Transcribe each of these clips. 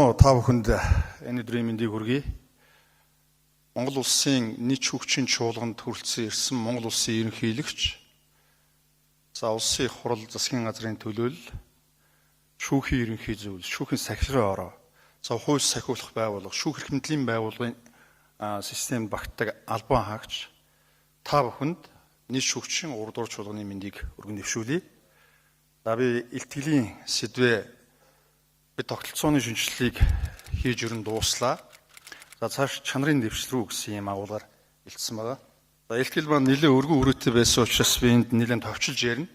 Сайн уу та бүхэнд энэ өдрийн мэндийг хүргэе. Монгол улсын нийт шүүгчийн чуулганд хүрэлцэн ирсэн Монгол улсын ерөнхийлөгч, за улсын их хурал засгийн газрын төлөөлөл, шүүхийн ерөнхий зөвлөл, шүүхийн сахилгын ороо, за хууль сахиулах байгууллага, шүүх эрх мэдлийн байгууллагын системд багтдаг албан хаагч та бүхэнд нийт шүүгчийн 3 дугаар чуулганы мэндийг өргөн дэвшүүлье. За би илтгэлийн сэдвээ би тогтолцооны шинжилгээг хийж өрн дууслаа. За цааш чанарын дэвшил рүү гэсэн юм агуулгаар илтсэн байгаа. За илтгэл маань нэлээд өргөн үрээтэй байсан учраас би энд нэлээд товчилж ярина.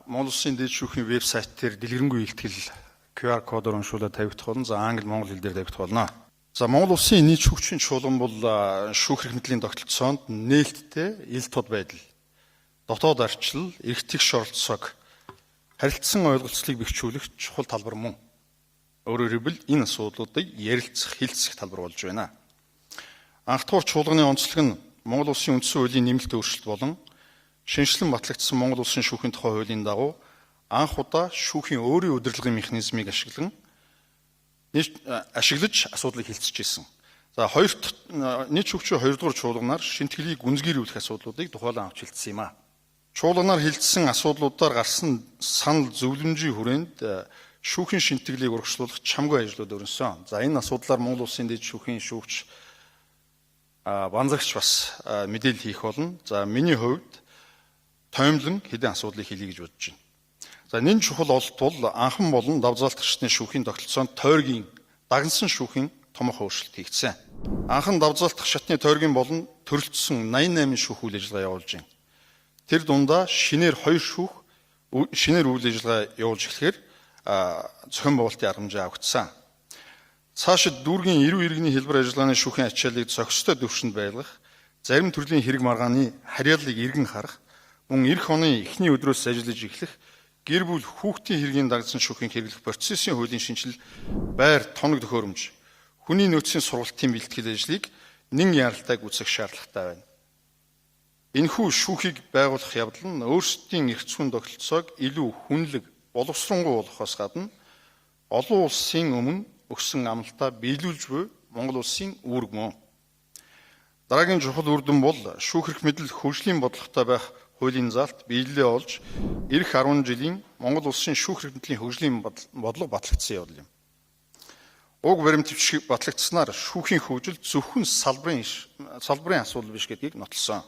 Монгол Улсын дэд шүүхийн вебсайт дээр дэлгэрэнгүй илтгэл QR кодоор уншуулаад тавигдах болно. За англи монгол хэл дээр тавигдах болно. За Монгол Улсын нийт шүүгчийн чуулган бол шүүх эрх мэдлийн тогтолцоонд нээлттэй ил тод байдал, дотоод арчлал, эрх тэгш оролцоог харилцсан ойлголцлыг бэхжүүлэх чухал талбар мөн. Өөрөөр хэлбэл энэ асуудлуудыг ярилцах, хэлцэх талбар болж байна. Анх дахь чуулганы онцлог нь Монгол Улсын үндсэн хуулийн нэмэлт өөрчлөлт болон шинжилэн батлагдсан Монгол Улсын шүүхийн тухай хуулийн дагуу анх удаа шүүхийн өөрийн удирдлагын механизмыг ашиглаж асуудлыг хэлцэж ирсэн. За нийт шүүгчийн 2 дугаар чуулганаар шинтгэлийг гүнзгийрүүлэх асуудлуудыг тухайлан авч хэлсэн юм а. Чуулганаар хилцсэн асуудлуудаар гарсан санал зөвлөмжийн хүрээнд шүүхийн шинтгэлийг урагшлуулах чамгүй ажлууд өрнөсөн. За энэ асуудлаар Монгол Улсын дэд шүүхийн шүүгч банзагч бас мэдээлэл хийх болно. За миний хувьд тоомлон хэдэн асуудлыг хэлье гэж бодож байна. За нэн чухал олт бол анхан болон давзаалтгчдын шүүхийн тогтолцоонд тойргийн дагнсан шүүхийн томоохон өөрчлөлт хийгдсэн. Анхан давзаалтгах шатны тойргийн болон төрөлцсөн 88 шүүх үйл ажиллагаа явуулж байна. Тэр дундаа шинээр 2 шүүх шинээр үйл ажиллагаа явуулж эхлэхээр зохион байгуулалтын аргамжаа авагдсан. Цаашид дүүргийн эрүү иргэний хэлбэр ажиллагааны шүүхийн ачааллыг зохистой дэвшинд байлгах, зарим төрлийн хэрэг маргааны харьяаллыг эргэн харах, мөн эх оны эхний өдрөөс ажиллаж эхлэх, гэр бүл хүүхдийн хэргийн дагсан шүүхийн хэрэглэх процессын хуулийн шинжил, байр тоног төхөөрөмж, хүний нөөцийн сургалтын бэлтгэл ажлыг нэн яралтайг үүсгэх шаардлагатай байна. Энэхүү шүүхийг байгуулах явдал нь өөрсдийн эрх зүйн тогтолцоог илүү хүнлэг, боловсронгуй болгохоос гадна олон улсын өмнө өгсөн амлалтаа биелүүлж буй Монгол улсын үүрэг мөн. Дараагийн чухал үр дүн бол шүүх эрх мэдэл хөгжлийн бодлоготой байх хуулийн заалт биелэлээ олж эх 10 жилийн Монгол улсын шүүх эрх мэдлийн хөгжлийн бодлого батлагдсан явдал юм. Уг баримтчиг батлагдсанаар шүүхийн хөгжил зөвхөн салбарын асуудал биш гэдгийг нотолсон.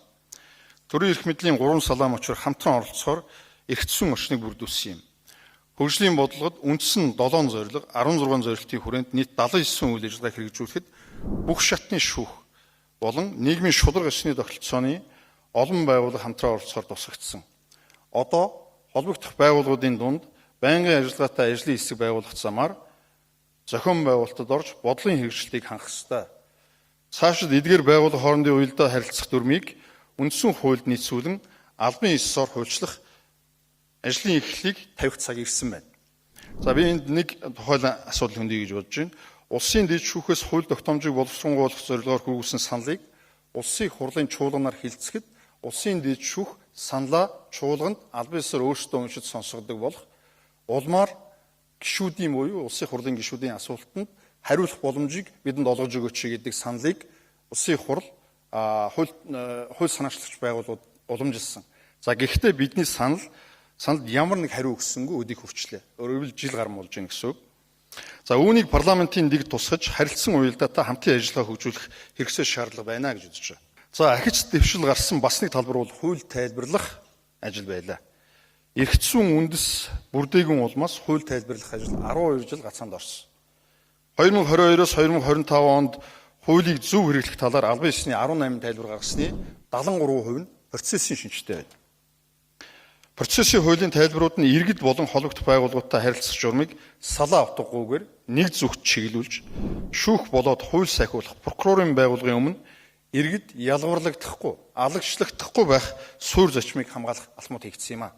Төрийн эрх мэдлийн 3 салаам учир хамтран оролцохоор эрх зүйн орчныг бүрдүүлсэн юм. Хөгжлийн бодлогод үндсэн 7 зорилго, 16 зорилтын хүрээнд нийт 79 үйл ажиллагаа хэрэгжүүлэхэд бүх шатны шүүх болон нийгмийн шударга ёсны тогтолцооны олон байгууллага хамтран оролцохоор тусгагдсан. Одоо холбогдох байгууллагуудын дунд байнгын ажиллагаатай ажлын хэсэг байгуулах замаар зохион байгуулалтад орж бодлогын хэрэгжилтийг хангах ёстой. Цаашид эдгээр байгууллага хоорондын уялдаа харилцах дүрмийг үндсэн хуульд нийцүүлэн албан ёсоор хуульчлах ажлын эхлэлийг тавих цаг ирсэн байна. За би энд нэг тухайлан асуудал хөндөе гэж бодож байна. Улсын дэд шүүхээс хууль тогтоомжийг боловсронгуйлах зорилгоор хүргэсэн саналыг улсын хурлын чуулганаар хилцэхэд улсын дэд шүүх саналаа чуулганд албан ёсоор өөрсдөө уншиж сонсгодог болох улмаар гишүүдийн буюу улсын хурлын гишүүдийн асуултанд хариулах боломжийг бидэнд олгож өгөөч гэдэг саналыг улсын хурл хууль санаачлагч байгууллагууд уламжилсан. За гэхдээ бидний саналд ямар нэг хариу өгсөнгүй өдийг хүрчлээ. Өөрөөр хэлбэл жил гарсан болж байна гэсэн үг. За үүнийг парламентын дэг тусгаж харилцсан уялдаатай хамтын ажиллагаа хөгжүүлэх хэрэгцээ шаардлага байна гэж үзэж байна. За ахиж дэвшил гарсан бас нэг талбар бол хууль тайлбарлах ажил байлаа. Эрх зүйн үндэс бүрдээгүн улмаас хууль тайлбарлах ажил 12 жил гацаанд орсон. 2022-оос 2025 онд хуулийг зөв хэрэглэх талаар албан ёсны 18 тайлбар гаргасны 73% нь процессын шинжтэй байна. Процессын хуулийн тайлбарууд нь иргэд болон холбогдох байгууллагуудтай харилцах журмыг салаа автгахгүйгээр нэг зүгт чиглүүлж, шүүх болоод хууль сахиулах прокурорын байгууллагын өмнө иргэд ялгарлагдахгүй, алагчлагдахгүй байх суурь зочмыг хамгаалах алхмууд хийгдсэн юм а.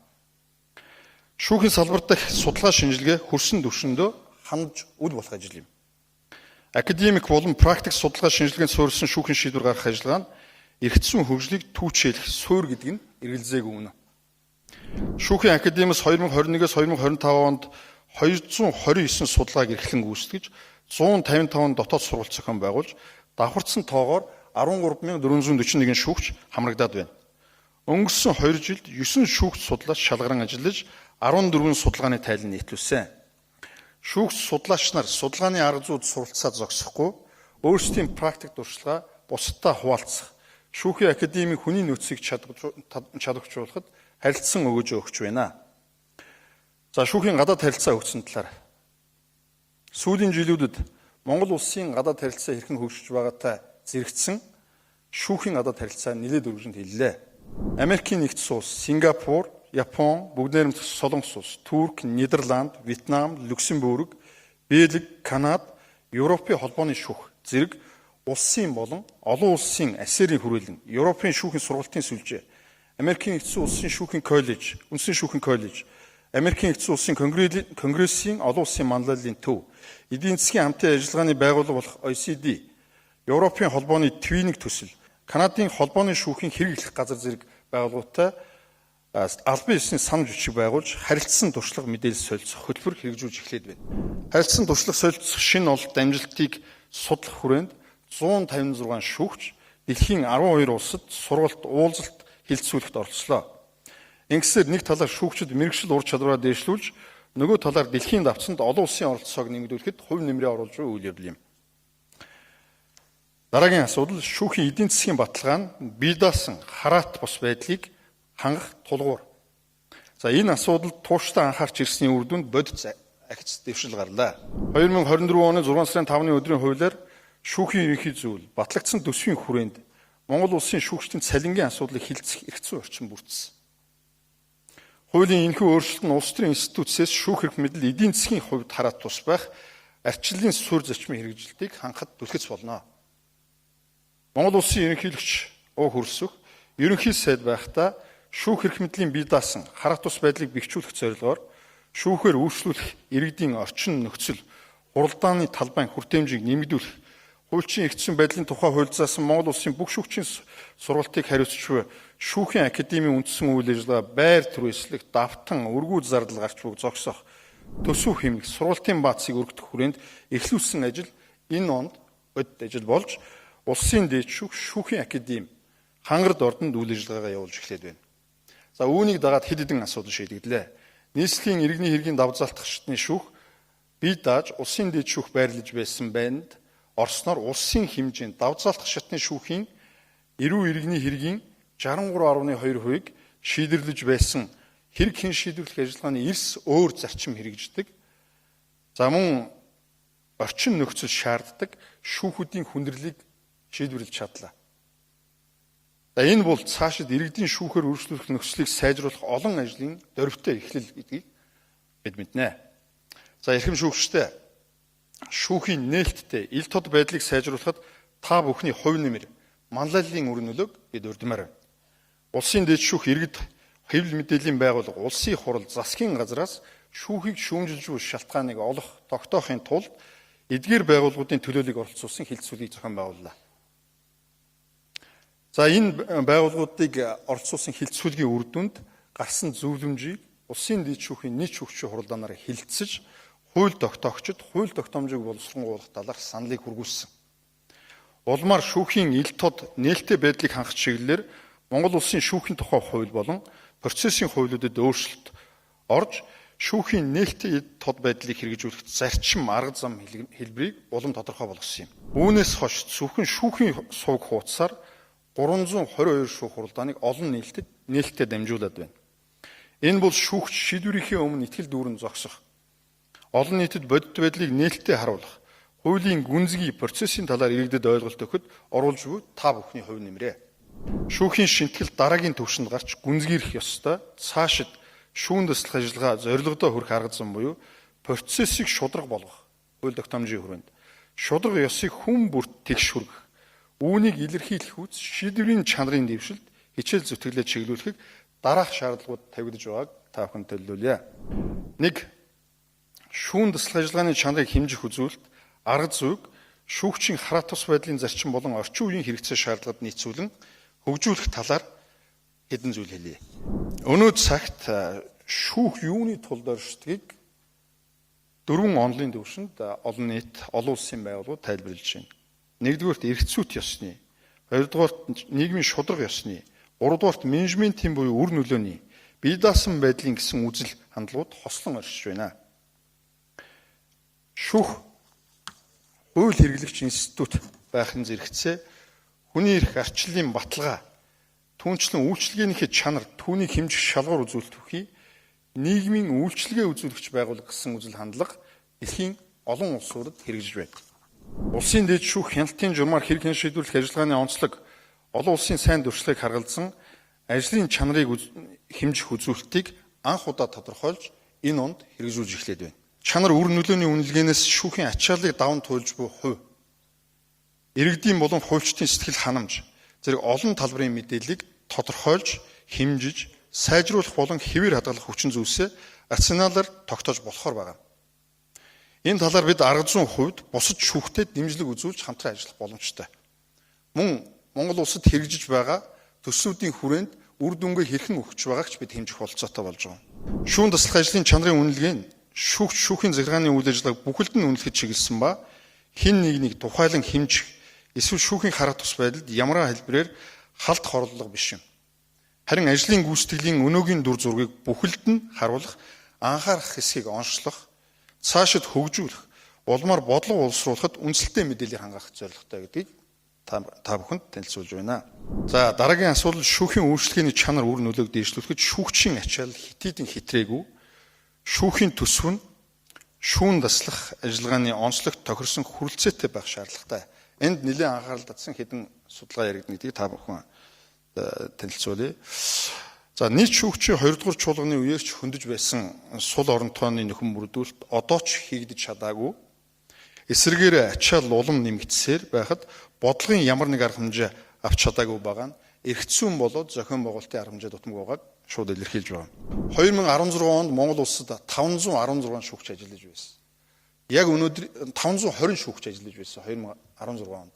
Шүүхийн салбар дахь судалгаа шинжилгээ хөрсөн түвшиндөө хандж үл болох ажил юм. Академик болон практик судалгаа шинжилгээнд суурилсан шүүхийн шийдвэр гаргах ажиллагаа нь эрх зүйн хөгжлийг түүчээлэх суурь гэдэг нь эргэлзээгүй үнэ. Шүүхийн академиас 2021-с 2025 онд 229 судалгааг эрхлэн гүйцэтгэж 155 дотоод сургалт зохион байгуулж давхарцсан тоогоор 13441 шүүгч хамрагдаад байна. Өнгөрсөн 2 жилд 9 шүүгч судлаач шалгаран ажиллаж 14 судалгааны тайлан нийтлүүлсэн. Шүүгч судлаач нар судалгааны арга зүйд суралцаа зогсохгүй өөрсдийн практик туршлага бусдад хуваалцах, шүүхийн академийн хүний нөөцийг чадваржуулахад харилцан өгж байна. За шүүхийн гадаад харилцаа хөгжсөн талаар. Сүүлийн жилүүдэд Монгол улсын гадаад харилцаа хэрхэн хөгжиж байгаатай зэрэгцсэн шүүхийн гадаад харилцаа нэлээд өргөжөнд хэллээ. Америкийн нэгдсэн улс, Сингапур, Япон, бүгд найрамдах Солонгос улс, Турк, Нидерланд, Вьетнам, Люксембург, Бельги, Канада, Европын холбооны шүүх зэрэг улсын болон олон улсын асерийн хүрээлэн, Европын шүүхийн сургалтын сүлжээ, Америкийн нэгдсэн улсын шүүхийн коллеж, үндсэн шүүхийн коллеж, Америкийн нэгдсэн улсын конгрессийн олон улсын манлайлалын төв, эдийн засгийн хамтын ажиллагааны байгууллага болох OECD, Европын холбооны твининг төсөл, Канадын холбооны шүүхийн хэрэг эхлэх газар зэрэг байгууллагатай албан ёсны сан жүжиг байгуулж харилцсан туршлага мэдээлэл солилцох хөтөлбөр хэрэгжүүлж эхлээд байна. Харилцсан туршлага солилцох шинэ ололт амжилтыг судлах хүрээнд 156 шүүгч дэлхийн 12 улсад сургалт уулзалт хилцүүлэхт оролцлоо. Ингэсээр нэг талаар шүүгчид мэрэгжил ур чадвараа дээшлүүлж, нөгөө талаар дэлхийн давцанд олон улсын оролцоог нэмэгдүүлэхэд хувь нэмрээ оруулж буй үйл явдал юм. Дараагийн асуудал шүүхийн эдийн засгийн баталгаа нь бие даасан хараат бус байдлыг хангах тулгуур. За энэ асуудалд тууштай анхаарч ирсний үр дүнд бодит ахиц дэвшил гарлаа. 2024 оны 6 сарын 5-ны өдрийн хуулиар шүүхийн ерөнхий зүйл батлагдсан төсвийн хүрээнд Монгол улсын шүүгчдийн цалингийн асуудлыг хилцэх эрх зүйн орчин бүрдсэн. Хуулийн энэхүү өөрчлөлт нь улс төрийн институтсээс шүүх эрх мэдэл эдийн засгийн хувьд хараат тус байх арчлалын суурь зарчмын хэрэгжилтийг хангахад түлхэц болно. Монгол улсын ерөнхийлөгч Уг Хөрсөх ерөнхий сайд байхдаа шүүх эрх мэдлийн бие даасан хараат тус байдлыг бэхжүүлэх зорилгоор шүүхээр үйлчлүүлэх иргэдийн орчин нөхцөл хуралдааны талбайн хүртээмжийг нэмэгдүүлэх, хуульчин эрх зүйн байдлын тухай хууль заасан Монгол улсын бүх шүүгчийн сургалтыг хариуцж буй шүүхийн академийн үндсэн үйл ажиллагаа байр түрээслэх, давтан, өргүүд зардал гарч буг зогсоох, төсөв хэмнэх, сургалтын баацыг өргөдөх хүрээнд эхлүүлсэн ажил энэ онд бодит ажил болж улсын дээд шүүх шүүхийн академи хангард ордонд үйл ажиллагаагаа явуулж эхлээд байна. За үүнийг дагаад хэд хэдэн асуудал шийдэгдлээ. Нийслэлийн иргэний хэргийн давзалтах шатны шүүх бие дааж улсын дээд шүүх байрлаж байсан байнд орсноор улсын хэмжээнд давзалтах шатны шүүхийн эрүү иргэний хэргийн 63.2%-ийг шийдэрлэж байсан хэрэг хэн шийдвэрлэх ажиллагааны эрс өөр зарчим хэрэгждэг. За мөн орчин нөхцөл шаарддаг шүүхүүдийн хүндрэлийг шийдвэрлэж чадлаа. За энэ бол цаашид иргэдийн шүүхээр үргэлжлүүлэх нөхцөлийг сайжруулах олон ажлын дөрвтэй эхлэл гэдгийг бид мэднэ. За эрхэм шүүгчтэй шүүхийн нээлттэй ил тод байдлыг сайжруулахад та бүхний хувь нэмэр манлайлалын үр нөлөөг бид урдмаар байна. Улсын дэд шүүх иргэд хэвлэл мэдээллийн байгууллага улсын хурал засгийн газраас шүүхийг шүүмжилж буй шалтгааныг олох тогтоохын тулд эдгээр байгууллагуудын төлөөллийг оролцуулсан хилцүүлгийг зохион байгууллаа. За энэ байгууллагуудыг оролцуулсан хилцүүлгийн үр дүнд гарсан зөвлөмжийг улсын дэд шүүхийн нийт шүүгчийн хуралдаанаар хилцэж хууль тогтоогчид хууль тогтоомжийг боловсруулах талаар саналыг хүргүүлсэн. Улмаар шүүхийн ил тод нээлттэй байдлыг хангах чиглэлээр Монгол улсын шүүхийн тухай хууль болон процессын хуулиудад өөрчлөлт орж шүүхийн нээлттэй ил тод байдлыг хэрэгжүүлэхэд зарчим арга зам хэлбэрийг улам тодорхой болгосон юм. Үүнээс хойш зөвхөн шүүхийн сувг хуудасаар 322 шүүх хуралдааныг олон нээлттэй дамжуулаад байна. Энэ бол шүүгч шийдвэрийнхээ өмнө итгэл дүүрэн зогсох, олон нийтэд бодит байдлыг нээлттэй харуулах, хуулийн гүнзгий процессын талаар иргэдэд ойлголт өгөхөд оруулж буй та бүхний хувь нэмрээ. Шүүхийн шинтгэл дараагийн түвшинд гарч гүнзгийрэх ёстой. Цаашид шүүн туслах ажиллагаа зорилгодоо хүрэх арга зам буюу процессыг шударга болгох хууль тогтоомжийн хүрээнд шударга ёсыг хүн бүрт тэгш хүргэх. Үүнийг илэрхийлэх үс шийдвэрийн чанарын дэвшилд хичээл зүтгэлээ чиглүүлэхэд дараах шаардлагууд тавигдж байгааг та бүхэнд төлөвлөе. 1. Шүүн туслах ажиллагааны чанарыг хэмжих үзүүлэлт арга зүйг шүүгчийн хараат тус байдлын зарчим болон орчин үеийн хэрэгцээ шаардлагад нийцүүлэн хөгжүүлэх талаар хэдэн зүйл хэлье. Өнөө цагт шүүх юуны тулд оршдгийг 4 онлын төвшөнд олон нийт олон улсын байгууллагууд тайлбарлаж байна. Нэгдүгээрт эрх зүйт ёсны, хоёрдугаарт нийгмийн шударга ёсны, гуравдугаарт менежментийн буюу үр нөлөөний, бие даасан байдлын гэсэн үзэл хандлагууд хослон оршиж байна. Шүүх хууль хэрэглэгч институт байхын зэрэгцээ хүний эрх арчлалын баталгаа, түүнчлэн үйлчилгээнийхээ чанар, түүнийг хэмжих шалгуур үзүүлэлтүхий нийгмийн үйлчилгээ үзүүлэгч байгууллага гэсэн үзэл хандлага дэлхийн олон улсуудад хэрэгжиж байна. Улсын дэд шүүх хяналтын журмаар хэрэг шийдвэрлэх ажиллагааны онцлог олон улсын сайн дуршлагыг харгалзан ажлын чанарыг хэмжих үзүүлэлтийг анх удаа тодорхойлж энэ онд хэрэгжүүлж эхлээд байна. Чанар үр нөлөөний үнэлгээнээс шүүхийн ачааллыг даван туйлж буй хувь, иргэдийн болон хуульчдын сэтгэл ханамж зэрэг олон талбарын мэдээллийг тодорхойлж, хэмжиж, сайжруулах болон хэвээр хадгалах хүчин зүйлсээ арсеналаар тогтоож болохоор байна. Энэ талаар бид арга зүйн хувьд бусад шүүхтэд дэмжлэг үзүүлж хамтран ажиллах боломжтой. Мөн Монгол улсад хэрэгжиж байгаа төслүүдийн хүрээнд үр дүнгээ хэрхэн өгч байгаагч бид хэмжих болцоотой болж байгаа. Шүүн таслах ажлын чанарын үнэлгээ нь шүүгч шүүхийн захиргааны үйл ажиллагааг бүхэлд нь үнэлэхэд чиглэсэн ба хэн нэгнийг тухайлан хэмжих эсвэл шүүхийн харах тус байдалд ямар хэлбэрээр халт хорлолго биш юм. Харин ажлын гүйцэтгэлийн өнөөгийн дүр зургийг бүхэлд нь харуулах, анхаарах хэсгийг онцлох, цаашид хөгжүүлэх, улмаар бодлого боловсруулахад үнэлэлтэй мэдээлэл хангах зорилготой гэдгийг та бүхэнд танилцуулж байна. За дараагийн асуудал шүүхийн үйлчлэгээний чанар үр нөлөөг дээшлүүлэхэд шүүгчийн ачаал хэтийдэн хитрээгүй, шүүхийн төсөв нь шүүн таслах ажиллагааны онцлогт тохирсон хүрэлцээтэй байх шаардлагатай. Энд нэлээд анхаарал татсан хэдэн судалгаа яригдана гэдгийг та бүхэн танилцуулъя. За нийт шүүгчийн 2 дугаар чуулганы үеэр ч хөндөж байсан сул орон тооны нөхөн бүрдүүлэлт одоо ч хийгдэж чадаагүй. Эсрэгээр ачаал улам нэмэгдсээр байхад бодлогын ямар нэг арга хэмжээ авч чадаагүй байгаа нь эрх зүйн болоод зохион байгуулалтын арга хэмжээ дутмаг байгааг шууд илэрхийлж байгаа. 2016 онд Монгол улсад 516 шүүгч ажиллаж байсан. Яг өнөөдөр 520 шүүгч ажиллаж байсан 2016 онд.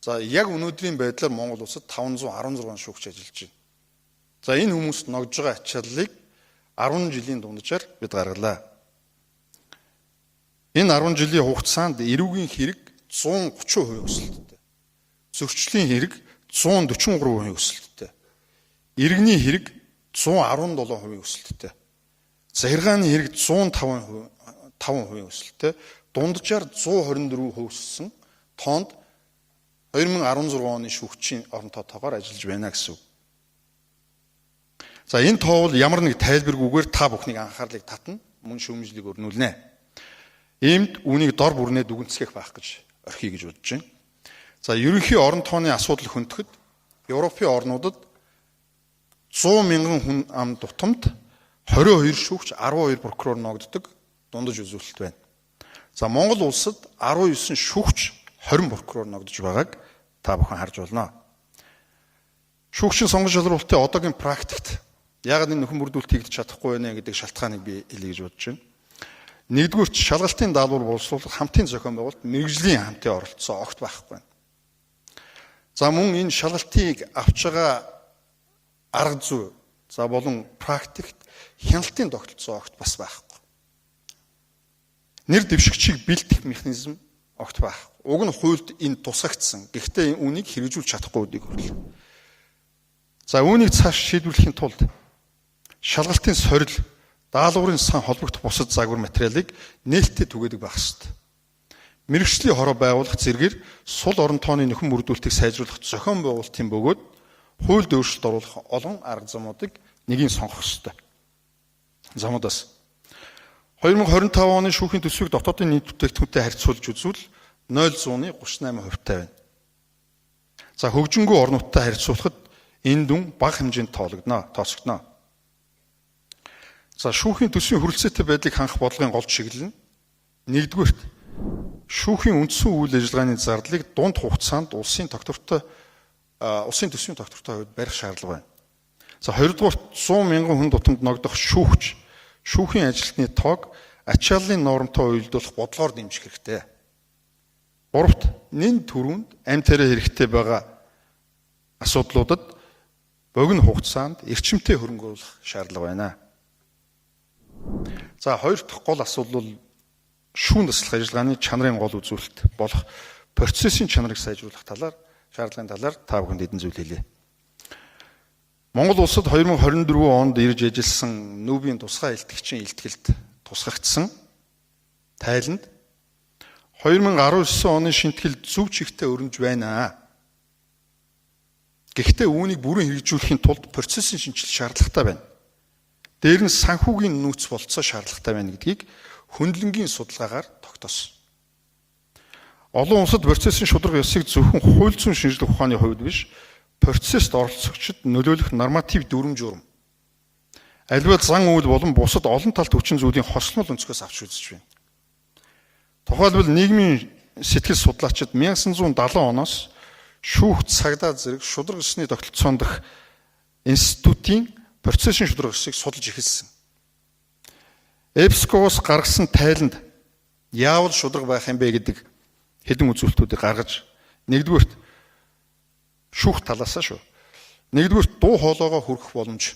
За яг өнөөдрийн байдлаар Монгол улсад 516 шүүгч ажиллаж байна. За энэ хүмүүст ногж байгаа ачааллыг 10 жилийн дунджаар бид гаргалаа. Энэ 10 жилийн хугацаанд эрүүгийн хэрэг 130% өсөлттэй. Зөрчлийн хэрэг 143% өсөлттэй. Иргэний хэрэг 117% өсөлттэй. Захиргааны хэрэг 105% өсөлттэй. Дунджаар 124% өссөн тоонд 2016 оны шүүгчийн орон тоотоогоор ажиллаж байна гэсэн үг. За энэ тоо бол ямар нэг тайлбаргүйгээр та бүхнийг анхаарлыг татна, мөн шүүмжлэг өрнүүлнэ. Иймд үүнийг дор бүрнээ дүгнэлцгэх байх гэж орхиё гэж бодож байна. За ерөнхий орон тооны асуудал хөндөд Европын орнуудад 100 мянган хүн ам дутамд 22 шүүгч 12 прокурор ногддог дундаж үзүүлэлт байна. За Монгол улсад 19 шүүгч 20 прокурор ногдож байгааг та бүхэн харж байна. Шүүгчийн сонгон шалруулалтын одоогийн практикт яагаад энэ нөхөн бүрдүүлэлт хийгдэж чадахгүй байна гэдэг шалтгааныг би хэлье гэж бодож байна. Нэгдүгээр шалгалтын даалгавар боловсруулах хамтын зохион байгуулалт мэргэжлийн хамтын оролцоо огт байхгүй байна. За мөн энэ шалгалтыг авч байгаа арга зүй за болон практикт хяналтын тогтолцоо огт бас байхгүй. Нэр дэвшигчийг бэлтгэх механизм огт байхгүй. Уг нь хуульд энэ тусгагдсан. Гэхдээ үүнийг хэрэгжүүлж чадахгүй гэдгийг хөрлөө. За үүнийг цааш шийдвэрлэхийн тулд шалгалтын сорил, даалгаврын сан холбогдох бусад загвар материалыг нээлттэй түгээдэг байх ёстой. Мэргэжлийн хороо байгуулах зэргээр сул орон тооны нөхөн бүрдүүлэлтийг сайжруулах зохион байгуулалтын бөгөөд хуульд өөрчлөлт оруулах олон арга замуудыг нэгийг сонгох ёстой. Замуудаас 2025 оны шүүхийн төсвийг дотоодын нийт бүтээгдэхүүнтэй харьцуулж үзвэл 0.38% байна. За хөгжингүй орнуудтай харьцуулахад энэ дүн бага хэмжээнд тооцогдно. За шүүхийн төсвийн хүрэлцээтэй байдлыг хангах бодлогын гол чиглэл нь нэгдүгээрт шүүхийн үндсэн үйл ажиллагааны зардлыг дунд хугацаанд улсын төсвийн тогтвортой хувьд барих шаардлага байна. За хоёрдугаарт 100 мянган хүн тутамд ногдох шүүгч шүүхийн ажилтны тоог ачааллын нормтой уялдуулах бодлогоор дэмжих хэрэгтэй. Гуравт нэн төрөнд амь тариа хэрэгтэй байгаа асуудлуудад богино хугацаанд эрчимтэй хөрөнгө оруулах шаардлага байна. За хоёр дахь гол асуудал бол шүүн таслах ажиллагааны чанарын гол үзүүлэлт болох процессын чанарыг сайжруулах шаардлагын талаар та бүхэнд хэдэн зүйл хэлье. Монгол улсад 2024 онд ирж ажилласан нүүбийн тусгай илтгэгчийн илтгэлд тусгагдсан тайланд 2019 оны шинтгэл зөв чигтээ өрнөж байна. Гэхдээ үүнийг бүрэн хэрэгжүүлэхийн тулд процессын шинжилэл шаардлагатай байна. Дээр нь санхүүгийн нөөц болцоо шаардлагатай байна гэдгийг хөндлөнгийн судалгаагаар тогтоосон. Олон улсад процессын шударга ёсыг зөвхөн хууль зүйн шинжилгээ ухааны хувьд биш, процессд оролцогчид нөлөөлөх норматив дүрм журам, аливаа зан үйл болон бусад олон талт хүчин зүйлийн хослол өнцгөөс авч үзэж байна. Тухайлбал нийгмийн сэтгэл судлаачид 1970 оноос шүүх цагдаа зэрэг шударга ёсны тогтолцоон дэх институтийн процессын шударга ёсыг судалж эхэлсэн. EBSCO-с гаргасан тайланд яавал шударга байх юм бэ гэдэг хэдэн үзүүлэлтүүдийг гаргаж, нэгдүгürt шүүх талаасаа шүү. Нэгдүгürt дуу хоолойгоо хүргэх боломж.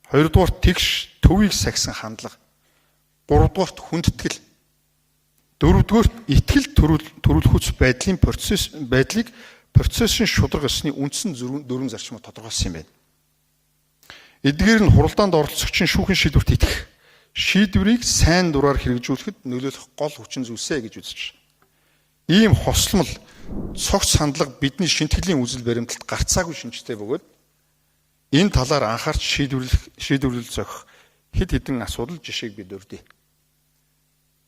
Хоёрдугаарт тэгш төвийг сахисан хандлага. Гуравдугаарт хүндэтгэл. Дөрөвдүгээрт итгэл төрүүлэхүйц байдлыг процессын шударга ёсны үндсэн дүрм зарчмаар тодорхойлсон юм байна. Эдгээр нь хуралдаанд оролцогчийн шүүхийн шийдвэрт итгэх, шийдвэрийг сайн дураар хэрэгжүүлэхэд нөлөөлөх гол хүчин зүйлсээ гэж үзэж байна. Ийм хосломл, цогц хандлага бидний шинтгэлийн үзэл баримталд гарцаагүй шинжтэй бөгөөд энэ талаар анхаарч шийдвэрлэл зохих хэд хэдэн асуудал жишээг бид өрдөө.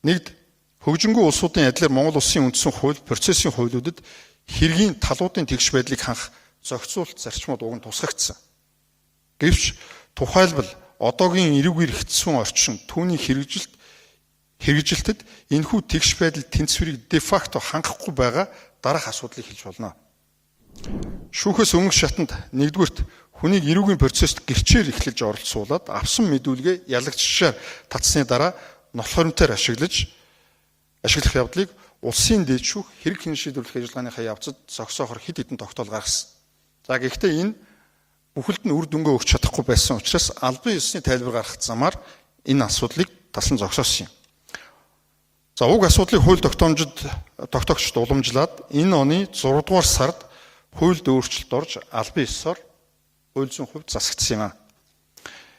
Нэгд, хөгжингүй улсуудын адилаар Монгол улсын үндсэн хууль, процессын хуулиудад хэргийн талуудын тэгш байдлыг хангах зохицуулалт зарчмууд уг нь тусгагдсан. Гэвч тухайлбал одоогийн эрүүгээр хэцсэн орчин түүний хэрэгжилтэд энэхүү тэгш байдал тэнцвэрийг де-факто хангахгүй байгаа дараах асуудлыг хэлж болно. Шүүхээс өмнөх шатанд нэгдүгürt хүнийг эрүүгийн процессд гэрчээр эхлэж оролцуулаад авсан мэдүүлгээ ялагчшаар татсны дараа нотлохоримтоор ашиглах явдлыг улсын дэд шүүх хэрэг хэн шийдвэрлэх ажиллагааныхаа явцад зогсоохоор хэд хэдэн тогтоол гаргасан. За гэхдээ энэ бүхэлд нь үр дүнгээ өгч чадахгүй байсан учраас албан ёсны тайлбар гаргах замаар энэ асуудлыг таслан зогсоосон юм. За уг асуудлыг хууль тогтоогчид уламжлаад энэ оны 6 дугаар сард хуульд өөрчлөлт орж албан ёсоор хууль зүйн хувьд засагдсан юм.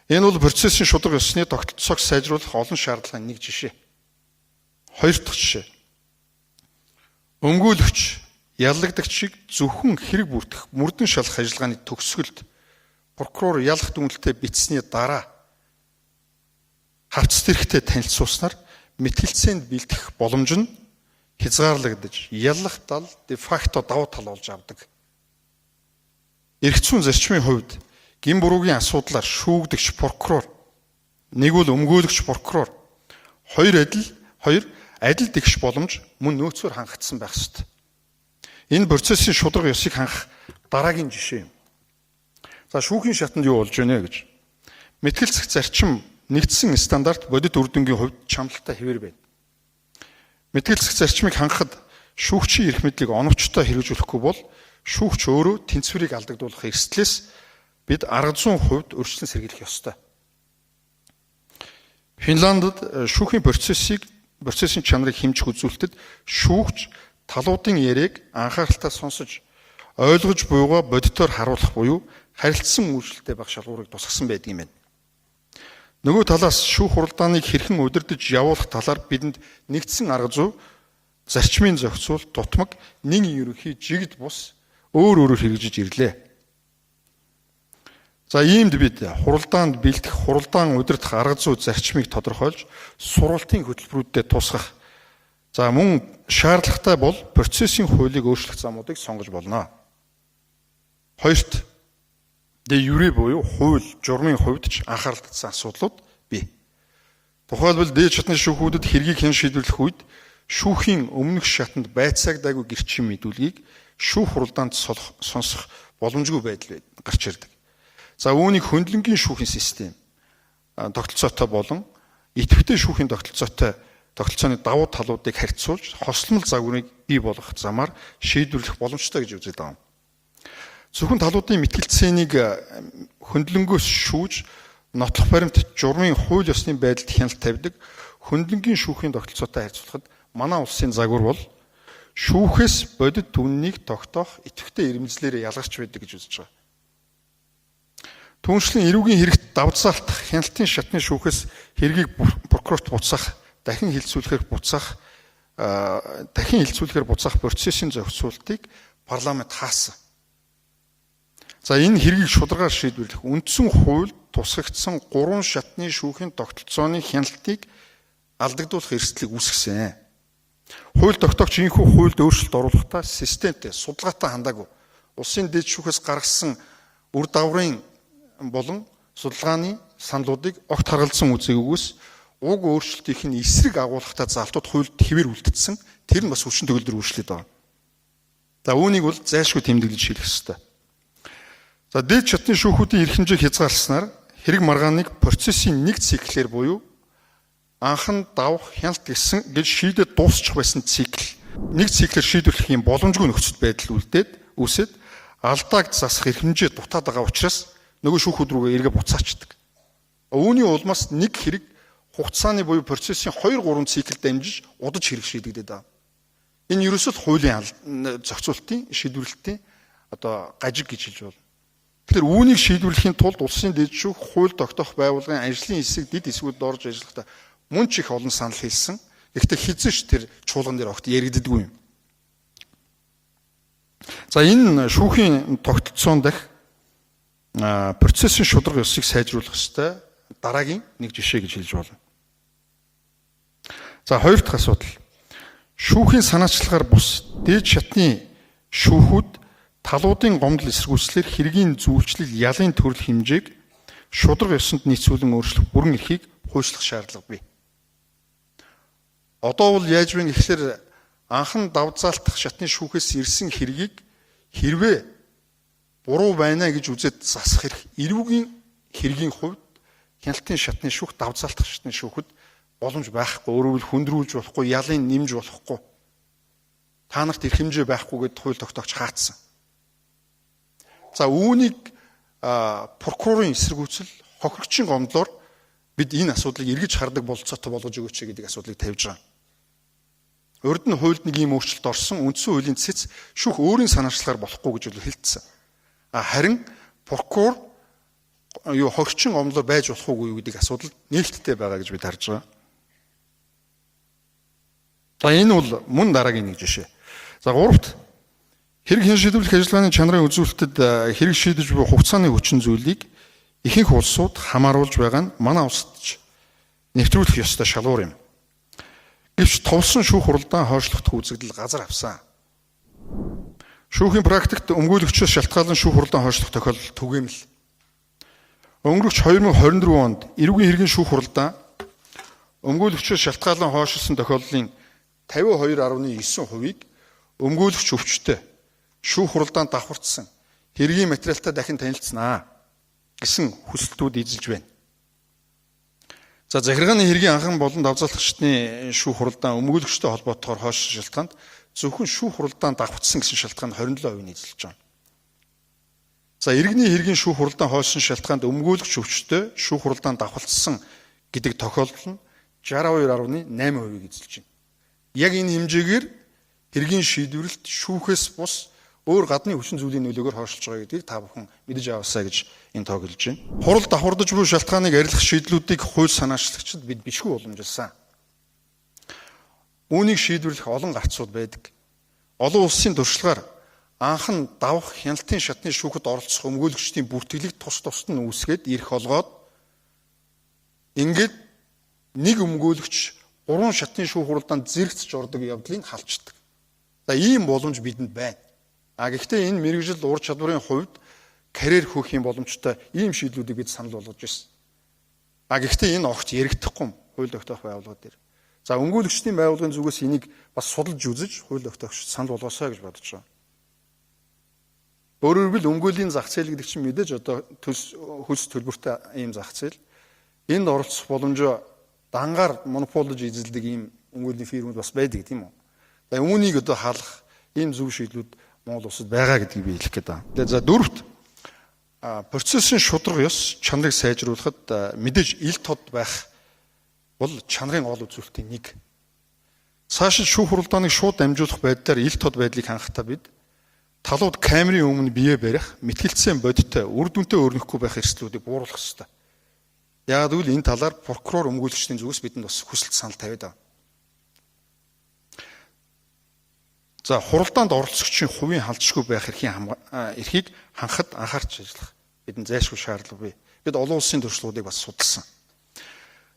Энэ бол процессын шударга ёсны тогтолцоог сайжруулах олон шаардлагын нэг жишээ. Хоёр дахь жишээ. Өмгөөлөгч, яллагдагчийг зөвхөн хэрэг бүртгэх мөрдөн шалах ажиллагааны төгсгөлд прокурор ялах дүнэлтээ бичсэний дараа хавц тэрхтээ танилцуулснаар мэтгэлцээнд бэлтгэх боломж нь хязгаарлагдаж, яллах тал де-факто давуу тал болж авдаг. Эрх зүйн зарчмын хувьд гин буруугийн асуудлаар шүүгдэгч прокурор, нэг бол өмгөөлөгч прокурор, хоёр адил дэгш боломж мөн нөөцөөр хангагдсан байх ёстой. Энэ процессын шударга ёсыг хангах дараагийн жишээ юм. За шүүхийн шатанд юу болж байна гэж. Мэтгэлцэх зарчим нэгдсэн стандарт бодит үр дүнгийн хувьд чамлалтай хэвээр байна. Мэтгэлцэх зарчмыг хангахад шүүгчийн эрх мэдлийг оновчтой хэрэгжүүлэхгүй бол шүүгч өөрөө тэнцвэрийг алдагдуулах эрсдлээс бид арга зүйн хувьд өрчлөн сэргийлэх ёстой. Финландд шүүхийн процессын чанарыг хэмжих үзүүлэлтэд шүүгч талуудын яриаг анхааралтай сонсож ойлгож буйгаа бодитоор харуулах буюу харилцсан үйлчлэлтэй байх шалгуурыг тусгасан байдаг юм байна. Нөгөө талаас шүүх хуралдааныг хэрхэн удирдах явуулах талаар бидэнд нэгдсэн арга зүй, зарчмын зохицуул, дутмаг, нэг ерөнхий жигд бус өөрөөр хэрэгжиж ирлээ. За иймд бид хуралдаанд бэлдэх, хуралдаан удирдах арга зүй, зарчмыг тодорхойлж, сургалтын хөтөлбөрүүдэд тусгах. За мөн шаардлагатай бол процессын хуулийг өөрчлөх замуудыг сонгож болно. Хоёрт дэ юрэ буюу хууль, журмын хувьд ч анхаарал татсан асуудлууд бий. Тухайлбал дээд шатны шүүхүүдэд хэргийг хэн шийдвэрлэх үед шүүхийн өмнөх шатанд байцаагдаагүй гэрчийн мэдүүлгийг шүүх хуралдаанд сонсох боломжгүй байдал гарч ирдэг. За үүнийг хөндлөнгийн шүүхийн систем тогтолцоотой болон идэвхтэй шүүхийн тогтолцооны давуу талуудыг харьцуулж хосломл загварыг бий болгох замаар шийдвэрлэх боломжтой гэж үздэг юм. Зөвхөн талуудын мэтгэлцээнийг хөндлөнгөөс шүүж нотлох баримт журмын хууль ёсны байдалд хяналт тавьдаг хөндлөнгийн шүүхийн тогтолцоотой харьцуулахад манай улсын загвар бол шүүхээс бодит үннийг тогтоох идэвхтэй ирмэлзлээр ялгарч байдаг гэж үзэж байгаа. Түүнчлэн эрүүгийн хэрэгт давтзаалтах хяналтын шатны шүүхээс хэргийг прокурорт буцаах, дахин хилцүүлэхээр буцаах процессын зохицуултыг парламент хаасан. За энэ хэргийг шударгаар шийдвэрлэх үндсэн хуульд тусгагдсан 3 шатны шүүхийн тогтолцооны хяналтыг алдагдуулах эрсдлийг үүсгэсэн. Хууль тогтоогч ийхүү хуульд өөрчлөлт оруулахдаа системтэй, судалгаатай хандаагүй. Улсын дэд шүүхээс гаргасан үр дагаврын болон судалгааны саналуудыг огт харгалзан үзээгүйгээс уг өөрчлөлтийнх нь эсрэг агуулгатай залтууд хуульд хэвээр үлдсэн. Тэр нь бас хүчин төгөлдөр өөрчлөлт байна. За үүнийг бол зайлшгүй тэмдэглэж шийдэх ёстой. За дээд шатны шүүхүүдийн эрх хэмжээг хязгаарласнаар хэрэг маргааныг процессын нэг циклээр буюу анхан давах хяналт гэсэн гэж шийдэд дуусчих байсан нэг циклээр шийдвэрлэх юм боломжгүй нөхцөл байдал үүсээд алдааг засах эрх хэмжээ дутаад байгаа учраас нөгөө шүүхүүд рүүгээ эргээ буцаачдаг. Үүний улмаас нэг хэрэг хугацааны буюу процессын 2-3 цикл дамжиж удаж хэрэг шийдэгдээд байна. Энэ ерөөсөө хуулийн зохицуултын шийдвэрлэлтийн гажиг гэж хэлж байна. Тэгэхээр үүнийг шийдвэрлэхийн тулд улсын дэд шүүх хууль тогтоох байгууллагын ажлын хэсэг дэд хэсгүүд орж ажиллахдаа мөн ч их олон санал хэлсэн. Гэхдээ хэзээ ч тэр чуулган дээр огт яригддаггүй юм. За энэ шүүхийн тогтолцоон дахь процессын шударга ёсыг сайжруулах ёстой дараагийн нэг жишээ гэж хэлж болно. За хоёр дахь асуудал. Шүүхийн санаачлагаар бус дээд шатны шүүхүүд талуудын гомдол эсэргүүцлэр хэргийн зүйлчлэл ялын төрөл хэмжээг шударга ёсонд нийцүүлэн өөрчлөх бүрэн эрхийг хуульчлах шаардлага бий. Одоо бол яаж вэ гэхээр анхан давтзаалтах шатны шүүхээс ирсэн хэргийг хэрвээ буруу байна гэж үзээд засах эрх эрүүгийн хэргийн хувьд хяналтын шатны шүүх давтзаалтах шатны шүүхэд боломж байхгүй, өөрөөр хөндрүүлж болохгүй, ялын нэмж болохгүй. Та нарт эрх хэмжээ байхгүй гэдээ хууль тогтоогч хаацсан. За үүнийг прокурорын эсэргүүцэл хохирогчийн гомдлоор бид энэ асуудлыг эргэж хардаг бололцоотой болгож өгөөч гэдэг асуудлыг тавьж байгаа. Урд нь хуульд нэг ийм өөрчлөлт орсон, үндсэн хуулийн цэц шүүх өөрийн санаачлагаар болохгүй гэж хэлсэн. Харин прокурор хохирогчийн гомдлоор байж болох уу гэдэг асуудал нээлттэй байгаа гэж бид харж байгаа. За энэ бол мөн дараагийн нэг жишээ. За гуравт хэрэг хэн шийдвэрлэх ажиллагааны чанарын үзүүлэлтэд хэрэг шийдэж буй хугацааны хүчин зүйлийг ихэнх улсууд хамааруулж байгаа нь манай улсад ч нэвтрүүлэх ёстой шалгуур юм. Гэвч товлсон шүүх хуралдаан хойшлогдох үзэгдэл газар авсан. Шүүхийн практикт өмгөөлөгчөөс шалтгаалan шүүх хуралдаан хойшлох тохиолдол түгээмэл. Өнгөрөх 2024 онд эрүүгийн хэргийн шүүх хуралдаан өмгөөлөгчөөс шалтгаалan хойшлсон тохиолдлын 52.9%-ийг өмгөөлөгч өвчтөй шүүх хуралдаанд давхарцсан хэргийн материалтай дахин танилцсанаа гэсэн хүсэлтүүд эзэлж байна. За захиргааны хэргийн анхан болон давзаалтгчдын шүүх хуралдаан өмгөөлөгчтэй холбоотойгоор хойшлсон шалтгаанд зөвхөн шүүх хуралдаанд давхарцсан гэсэн шалтгаан 27% эзэлж байна. За иргэний хэргийн шүүх хуралдаан хойшлсон шалтгаанд өмгөөлөгч өвчтөй шүүх хуралдаанд давхарцсан гэдэг тохиолдол нь 62.8%-ийг эзэлж байна. Яг энэ хэмжээгээр хэргийн шийдвэрлэлт шүүхээс бус өөр гадны хүчин зүйлийн нөлөөгөөр хойшлж байгаа гэдгийг та бүхэн мэдэж аваасаа гэж энэ тоог хэлж байна. Хурал давхардаж буй шалтгааныг арилгах шийдлүүдийг хууль санаачлагчид бид бичгүй уламжилсан. Үүнийг шийдвэрлэх олон гарцууд байдаг. Олон улсын туршлагаар анхан давах хяналтын шатны шүүхэд оролцох өмгөөлөгчдийн бүртгэлийг тус тусад нь үүсгээд ирэх олгоод ингээд нэг өмгөөлөгч 3 шатны шүүх хуралдаанд зэрэгцэж ордог явдлыг халчдаг. За ийм боломж бидэнд байна. Гэхдээ энэ мэргэжил ур чадварын хувьд карьер хөөх юм боломжтой ийм шийдлүүдийг бид санал болгож байсан. Гэхдээ энэ огт яригдахгүй хууль тогтоох байгууллага дээр. За өмгөөлөгчдийн байгууллагын зүгээс энийг бас судалж үзэж хууль тогтоогч санал болгосоо гэж бодож байгаа. Өөрөөр хэлбэл өмгөөлийн зах зээл гэдэг чинь мэдээж одоо хөлс төлбөртэй ийм зах зээл. Энд оролцох боломжоо дангаар монополж эзэлдэг ийм өмгөөлийн фирмүүд бас байдаг тийм үү. За үүнийг одоо хаалгах ийм зөв шийдлүүд Монгол улсад байгаа гэдгийг би хэлэх гээд байна. За дөрөвт процессын шударга ёс чанарыг сайжруулахад мэдээж ил тод байх бол чанарын гол үзүүлэлтийн нэг. Цаашид шүүх хуралдааныг шууд дамжуулах байдлаар ил тод байдлыг хангахтаа бид талууд камерын өмнө бие барих, мэтгэлцсэн бодиттой үр дүнтэй өрнөхгүй байх эрсдлүүдийг бууруулах ёстой. Яг үл энэ талаар прокурор өмгөөлөгчдийн зүгээс бидэнд бас хүсэлт санал тавиад байна. За хуралдаанд оролцогчийн хувийн халдшгүй байх эрхийг хангахад анхаарч ажиллах бидэнд зайлшгүй шаардлага бий. Бид олон улсын туршлагуудыг бас судалсан.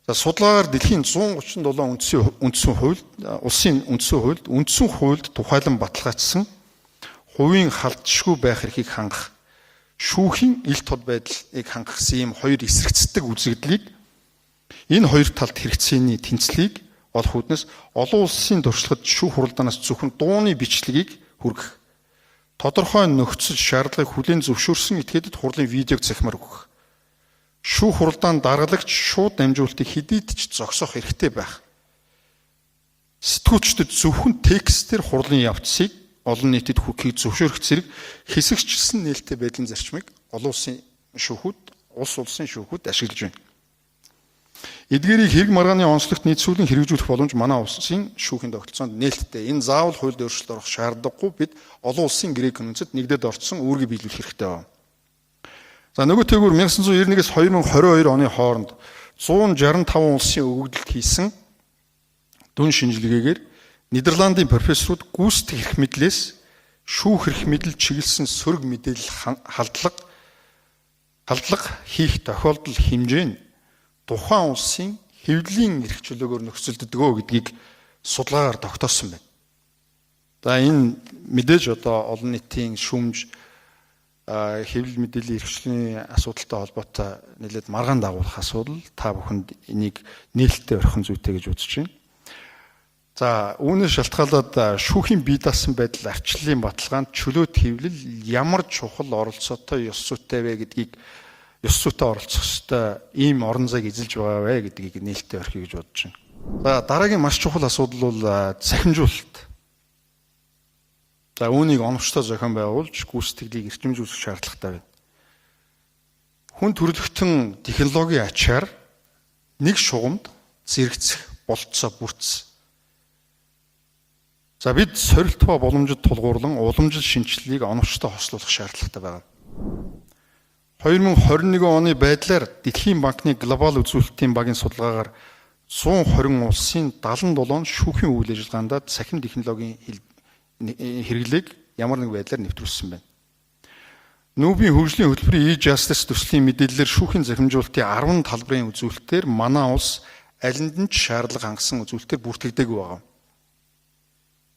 За судалгаагаар дэлхийн 137 үндсэн хуульд, улсын үндсэн хуульд, үндсэн хуульд тухайлан баталгаажсан хувийн халдшгүй байх эрхийг хангах, шүүхийн ил тод байдлыг хангах ийм хоёр эсрэгцдэг үзэгдлийг энэ хоёр талд хэрэгцээний тэнцлийг олох үүднээс олон улсын туршлагад шүүх хуралдаанаас зөвхөн дууны бичлэгийг хүргэх, тодорхой нөхцөл шаардлагыг хүлээн зөвшөөрсөн этгээдэд хурлын видеог захимаар өгөх, шүүх хуралдаан даргалагч шууд дамжуулалтыг хэдийд ч зогсоох хэрэгтэй байх. Сэтгүүлчдэд зөвхөн текстээр хурлын явцыг олон нийтэд хүлэхийг зөвшөөрөх зэрэг хэсэгчлсэн нээлттэй байдлын зарчмыг олон улсын шүүхүүд, улс улсын шүүхүүд ашиглаж байна. Эдгээрийг хэрэг маргааны онцлогт нийцүүлэн хэрэгжүүлэх боломж манай улсын шүүхийн тогтолцоонд нээлттэй. Энэ заавал хуульд өөрчлөлт орох шаардлагагүй. Бид олон улсын грек конвенцэд нэгдээд орцсон үүргийг биелүүлэх хэрэгтэй байна. За нөгөө тэгвэр 1991-ээс 2022 оны хооронд 165 улсын өгөгдөлд хийсэн дүн шинжилгээгээр Нидерландын профессорууд гүйцэтгэх эрх мэдлээс шүүх эрх мэдэл чиглэсэн сөрөг мэдээлэл халдлага хийх тохиолдол хэмжээ нь тухайн улсын хэвлэлийн эрх чөлөөгөөр нөхцөлддөгөө гэдгийг судалгаагаар тогтоосон байна. За энэ мэдээж одоо олон нийтийн шүүмж хэвлэл мэдээллийн эрхчлөлийн асуудалтай холбоотой нэлээд маргаан дагуулах асуудал та бүхэнд энийг нээлттэй орхин зүйтэй гэж үзэж байна. За үүнээс шалтгаалаад шүүхийн бие даасан байдал арчлалын баталгаанд чөлөөт хэвлэл ямар чухал оролцоотой ёс зүйтэй вэ гэдгийг ёс зүйтэй оролцох ёстой ийм орон зайг эзэлж байгаа вэ гэдгийг нээлттэй орхиё гэж бодож байна. За дараагийн маш чухал асуудал бол цахимжуулалт. За үүнийг оновчтой зохион байгуулж гүйцэтгэлийг эрчимжүүлэх шаардлагатай байна. Хүн төрөлхтөн технологийн ачаар нэг шугамд зэрэгцэх болцоо бүрдсэн. За бид сорилтва боломжит тулгуурлан уламжил шинжилгээг оновчтой хослуулах шаардлагатай байна. 2021 оны байдлаар Дэлхийн банкны глобал үзүүлэлтийн багийн судалгаагаар 120 улсын 77 шүүхийн үйл ажиллагаанд цахим технологийн хэрэглээг ямар нэг байдлаар нэвтрүүлсэн байна. Нүүбийн хөгжлийн хөтөлбөрийн e-justice төслийн мэдээллээр шүүхийн захимжуулалтын 10 талбарын үзүүлэлтээр манай улс алинд нь ч шаардлага хангасан үзүүлэлтээр бүртгэгдээгүй байна.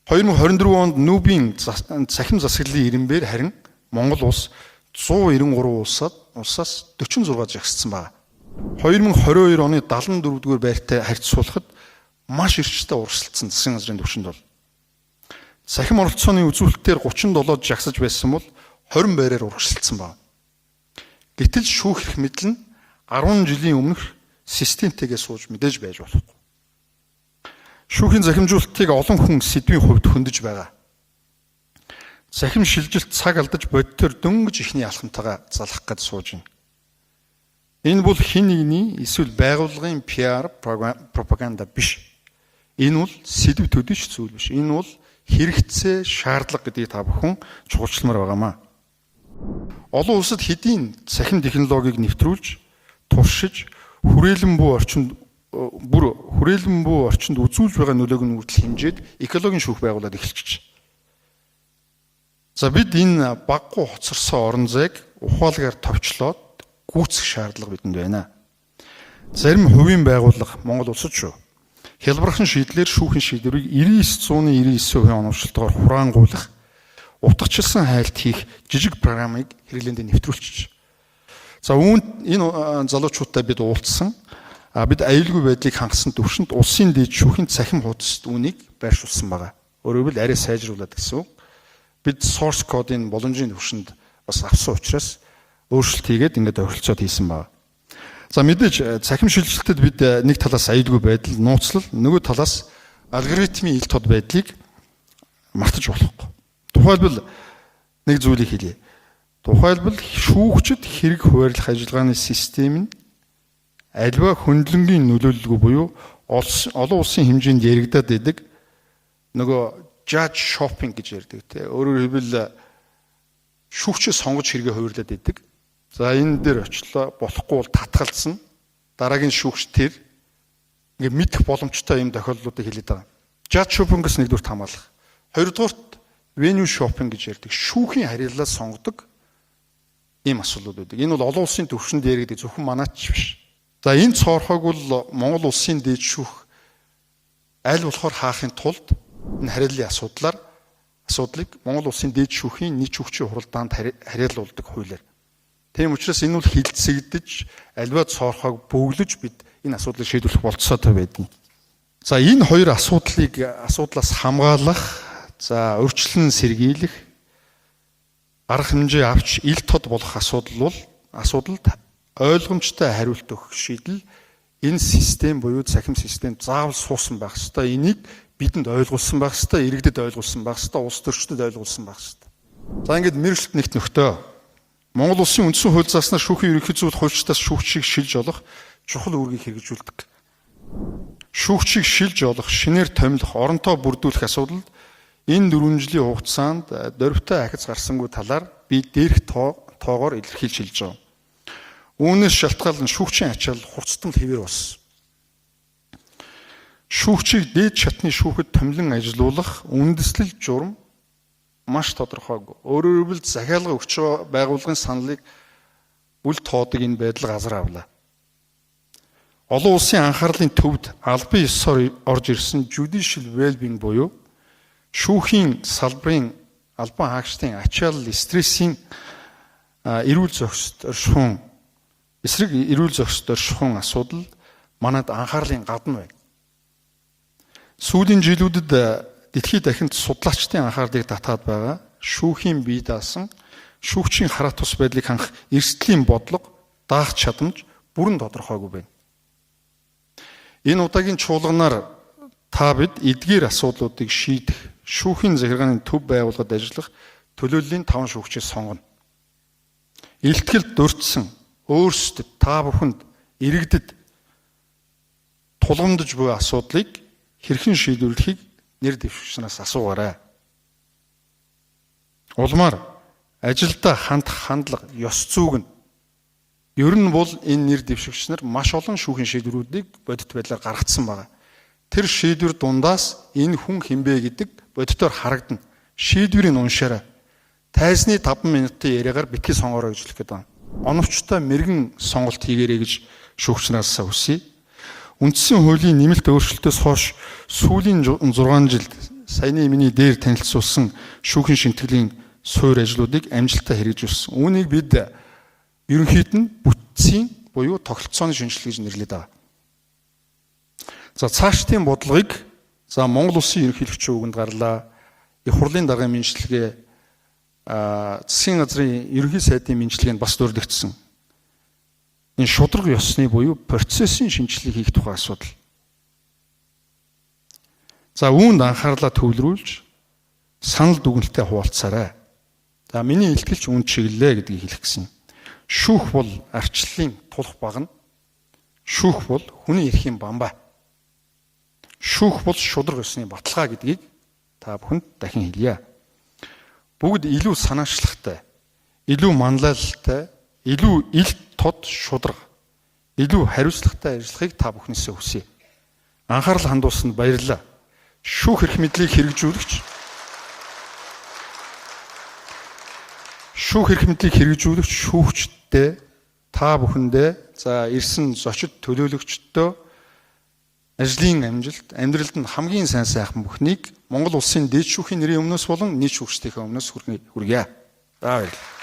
2024 онд Нүүбийн цахим засаглалын ирэмбээр харин Монгол улс 193 улсаас 46 жагссан байна. 2022 оны 74-р байртай харьцуулахад маш эрчтэй урагшилсан засгийн газрын түвшинд бол цахим оролцооны үзүүлэлтээр 37 жагсаж байсан бол 20 байраар урагшилсан байна. Гэтэл шүүх эрх мэдэл нь 10 жилийн өмнөх системтэйгээ сууж мэдээж байж болохгүй. Шүүхийн захимжуулалтыг олон хүн сэдвийн хувьд хөндөж байгаа. Захим шилжилт цаг алдаж бодтоор дөнгөж ихний алхамтайгаа залах гэж сууж байна. Энэ бол хэн нэгний эсвэл байгууллагын PR пропаганда биш. Энэ бол сэдв төдийч зүйл биш. Энэ бол хэрэгцээ, шаардлага гэдгийг та бүхэн чухалчилмаар байгаамаа. Олон улсад хэдийн цахим технологиг нэвтрүүлж, туршиж, хүрээлэн буй орчинд үзүүлж байгаа нөлөөг нь үрдэл хэмжээд экологийн шүүх байгуулад эхэлчихэж. За бид энэ баггүй хоцорсон орон зайг ухаалгаар товчлоод гүйцэх шаардлага бидэнд байна. Зарим хувийн байгууллага Монгол улсад шүү. Хялбархан шийдлэр шүүхийн шийдвэрийг 99.99% оновчлолтоор хураангуулах, утгачлсан хайлт хийх жижиг програмыг хэрэглээнд нэвтрүүлчих. За энэ залуучуудтай бид уулзсан. Бид аюулгүй байдлыг хангасан төвшөнд улсын дэд шүүхийн цахим хуудасд үүнийг байршуулсан байгаа. Өөрөөр хэлбэл арай сайжруулад гэсэн үг. Бид source code-ийн боломжийн төвшөнд бас авсан учраас өөрчлөлт хийгээд ингээд оролцоод хийсэн байна. За мэдээж цахим шилжилтэд бид нэг талаас аюулгүй байдал нууцлал, нөгөө талаас алгоритмын ил тод байдлыг мартаж болохгүй. Тухайлбал нэг зүйлийг хэлье. Тухайлбал шүүгчид хэрэг хуваарлах ажиллагааны систем нь аливаа хөндлөнгийн нөлөөлөлгүй буюу олон улсын хэмжээнд яригадаад байдаг нөгөө judge shopping гэж ярьдаг тийм. Өөрөөр хэлбэл шүүгчээ сонгож хэрэгээ хуваарлаад байдаг. За энэ дээр очлоо болохгүй бол татгалцсан. Дараагийн шүүгч тэр ингээ мэдэх боломжтой юм тохиолдлуудыг хэлээд байгаа. Judge shopping-гээс нэгдүгээр хамгаалах. Хоёрдугаарт venue shopping гэж ярьдаг. Шүүхийн харьяалал сонгодог ийм асуудлууд байдаг. Энэ бол олон улсын түвшинд яригддаг зөвхөн манайч биш. За энэ цоорхойг бол Монгол улсын дээд шүүх аль болохоор хаахын тулд энэ харьяаллын асуудлыг Монгол улсын дээд шүүхийн нийт шүүгчийн хуралдаанд харьяалуулдаг хуулиар. Тийм учраас энэ бол хилцэгдэж аливаа цоорхойг бөглөж бид энэ асуудлыг шийдвэрлэх болцоотой байдгийг. За энэ хоёр асуудлаас хамгаалах, за урьдчилан сэргийлэх, арга хэмжээ авч ил тод болох асуудалд ойлгомжтой хариулт өгөх шийдэл энэ систем буюу цахим систем заавал суусан байх ёстой. Энийг бидэнд ойлгуулсан байх ёстой, иргэдэд ойлгуулсан байх ёстой, улс төрчдөд ойлгуулсан байх ёстой. За ингээд мэргэжилт нэгт нөхдөө Монгол улсын үндсэн хууль зааснаар шүүхийн ерөнхий зөвлөлт хуульчдаас шүүгчийг шилж олох чухал үүргийг хэрэгжүүлдэг. Шүүгчийг шилж олох, шинээр томилох, оронтой бүрдүүлэх асуудалд энэ 4 жилийн хугацаанд дөрвтэй ахиц гарсангүй талаар би дээрх тоогоор илэрхийлж хэлж байгаа. Үүнээс шалтгаалan шүүгчийн ачаал хурцтал хэвээр болсон. Шүүгчийг дээд шатны шүүхэд томилон ажилуулах үндэслэл журам маш тодорхойгүй. Өөрөөр хэлбэл захиалга өгч байгаа байгууллагын саналыг үл тоодог энэ байдал газар авлаа. Олон улсын анхаарлын төвд албан ёсоор орж ирсэн judicial well-being буюу шүүхийн салбарын албан хаагчдын ачаал стрессийн эрүүл зохистой оршихуун асуудал манад анхаарлын гадна байна. Сүүлийн жилүүдэд дэлхийд дахинд судлаачдын анхаарлыг татаад байгаа шүүхийн бие даасан шүүгчийн хараа тус байдлыг хангах эрсдлийн бодлого даах чадамж бүрэн тодорхойгүй байна. Энэ удаагийн чуулганаар та бид эдгээр асуудлуудыг шийдэх шүүхийн захиргааны төв байгууллагад ажиллах төлөөллийн 5 шүүгчийг сонгоно. Илтгэл дурдсан өөрсдөд та бүхэнд иргэдэд тулгамдж буй асуудлыг хэрхэн шийдвэрлэхийг нэр дэвшигчнаас асуугаарай. Улмаар ажилдаа хандах хандлага, ёс зүйг нь ер нь бол энэ нэр дэвшигч нар маш олон шүүхийн шийдвэрүүдийг бодит байдлаар гаргацсан байна. Тэр шийдвэр дундаас энэ хүн хинбэ гэдэг бодитоор харагдана. Шийдвэрийг уншаарай. Тайзны 5 минутын яриагаар битгий сонгороо гэж хэлэх гээд байна. Оновчтой мэрэгэн сонголт хийгээрэй гэж шүүгчнаас хүсье. Үндсэн хуулийн нэмэлт өөрчлөлтөөс хойш сүүлийн 6 жилд саяны миний дээр танилцуулсан шүүхийн шинтгэлийн суурь ажлуудыг амжилттай хэрэгжүүлсэн. Үүнийг бид ерөнхийд нь бүтцийн буюу тогтолцооны шинжилгээ гэж нэрлэдэг байгаа. За цаашдын бодлогыг Монгол улсын ерөнхийлөгчийн үгэнд гарлаа. Их хурлын даргын шинжилгээ, засгийн газрын ерөнхий сайдын шинжилгээнд бас дурдгдсан. Энэ шударга ёсны буюу процессын шинжилгээг хийх тухай асуудал. За үүнд анхаарлаа төвлөрүүлж санал дүгнэлтэд хуваалцаарай. За миний илтгэлч үнд чиглэлээ гэдгийг хэлэх гэсэн. Шүүх бол арчлалын тулах багна. Шүүх бол хүний эрхийн бамбай. Шүүх бол шударга ёсны баталгаа гэдгийг та бүхэнд дахин хэлье. Бүгд илүү санаачлагтай, илүү манлайлалтай, илүү ил тод шударга, илүү хариуцлагатай ажиллахыг та бүхнээсээ хүсье. Анхаарал хандуулсанд баярлалаа. Шүүх эрх мэдлийг хэрэгжүүлэгч шүүгчдээ та бүхэндээ ирсэн зочид төлөөлөгчдөө ажлын амжилт, амьдралд нь хамгийн сайн сайхан бүхнийг Монгол улсын дээд шүүхийн нэрийн өмнөөс болон нийт шүүгчдийн өмнөөс хүргье. За баярлалаа.